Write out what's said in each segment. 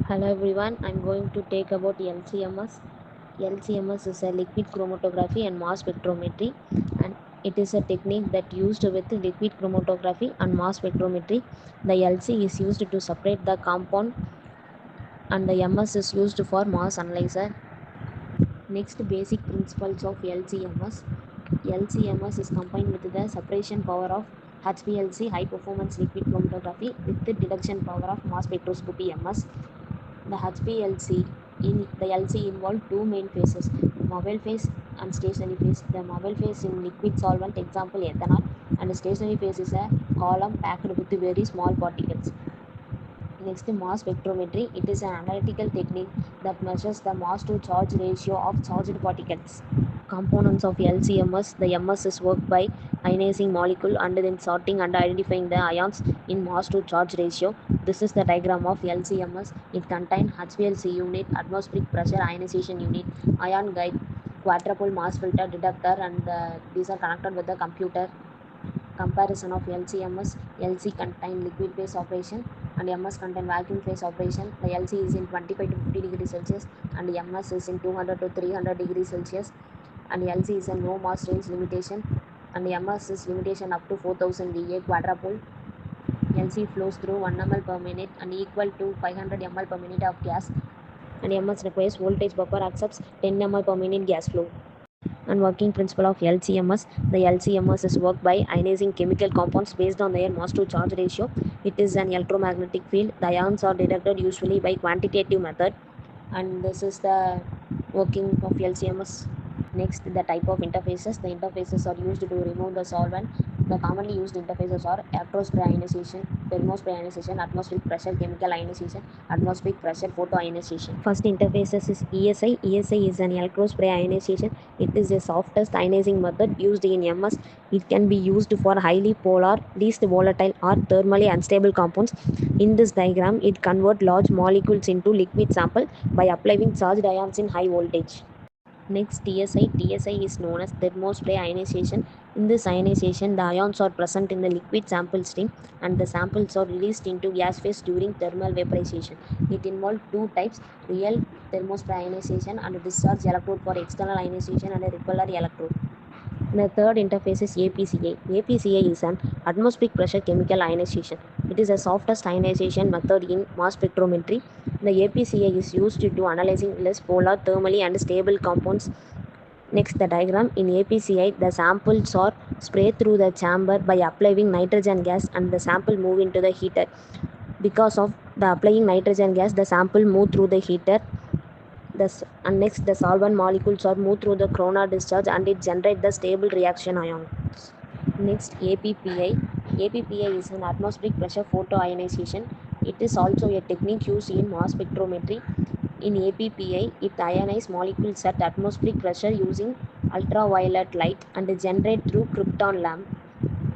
Hello everyone, I'm going to take about LCMS. LCMS is a liquid chromatography and mass spectrometry, and it is a technique that used with liquid chromatography and mass spectrometry. The LC is used to separate the compound and the MS is used for mass analyzer. Next, basic principles of LCMS. LCMS is combined with the separation power of HPLC, high performance liquid chromatography, with the detection power of mass spectroscopy MS. The HPLC in the LC involved two main phases, mobile phase and stationary phase. The mobile phase in liquid solvent, example ethanol, and the stationary phase is a column packed with very small particles. Next, mass spectrometry. It is an analytical technique that measures the mass to charge ratio of charged particles. Components of LCMS. The MS is worked by ionizing molecule and then sorting and identifying the ions in mass to charge ratio. This is the diagram of LCMS. It contains HPLC unit, atmospheric pressure ionization unit, ion guide, quadruple mass filter detector, and these are connected with the computer. Comparison of LCMS. LC contain liquid phase operation and MS contain vacuum phase operation. The LC is in 25 to 50 degrees Celsius and MS is in 200 to 300 degrees Celsius, and LC is a no mass range limitation, and MS is limitation up to 4000 dA quadruple. LC flows through 1 ml per minute and equal to 500 ml per minute of gas, and MS requires voltage buffer accepts 10 ml per minute gas flow. And working principle of LCMS. The LCMS is worked by ionizing chemical compounds based on their mass to charge ratio. It is an electromagnetic field. The ions are detected usually by quantitative method, and this is the working of LCMS. Next, the type of interfaces. The interfaces are used to remove the solvent. The commonly used interfaces are electrospray ionization, thermospray ionization, atmospheric pressure chemical ionization, atmospheric pressure photoionization. First interfaces is ESI. ESI is an electrospray ionization. It is the softest ionizing method used in MS. It can be used for highly polar, least volatile, or thermally unstable compounds. In this diagram, it converts large molecules into liquid sample by applying charged ions in high voltage. Next, TSI. TSI is known as thermospray ionization. In this ionization, the ions are present in the liquid sample stream and the samples are released into gas phase during thermal vaporization. It involves two types, real thermospray ionization and discharge electrode for external ionization and a repeller electrode. The third interface is APCI. APCI is an atmospheric pressure chemical ionization. It is the softest ionization method in mass spectrometry. The APCI is used to analyzing less polar, thermally and stable compounds. Next, the diagram. In APCI, the samples are sprayed through the chamber by applying nitrogen gas and the sample move into the heater. Because of the applying nitrogen gas, the sample move through the heater. And next, the solvent molecules are moved through the corona discharge and it generates the stable reaction ions. Next, APPI. APPI is an atmospheric pressure photoionization. It is also a technique used in mass spectrometry. In APPI, it ionizes molecules at atmospheric pressure using ultraviolet light and generate through krypton lamp.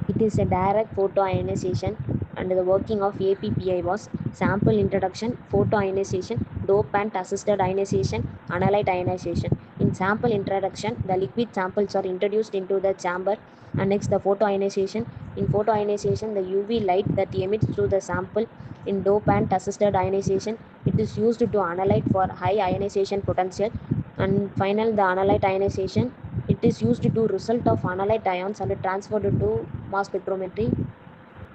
It is a direct photoionization, and the working of APPI was sample introduction, photoionization, dopant assisted ionization, analyte ionization. In sample introduction, the liquid samples are introduced into the chamber, and next the photoionization. In photoionization, the UV light that emits through the sample. In dopant assisted ionization, it is used to analyte for high ionization potential, and final the analyte ionization. It is used to result of analyte ions and transferred to mass spectrometry.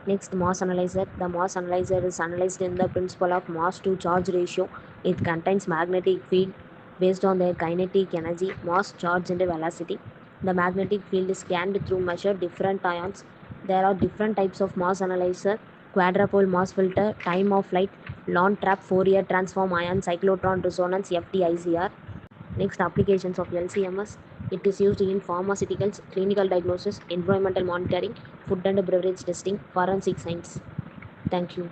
Next, mass analyzer. The mass analyzer is analyzed in the principle of mass to charge ratio. It contains magnetic field based on their kinetic energy, mass, charge, and velocity. The magnetic field is scanned through measure different ions. There are different types of mass analyzer: quadrupole mass filter, time of flight, long trap Fourier transform ion, cyclotron resonance, FTICR. Next, applications of LCMS. It is used in pharmaceuticals, clinical diagnosis, environmental monitoring, food and beverage testing, forensic science. Thank you.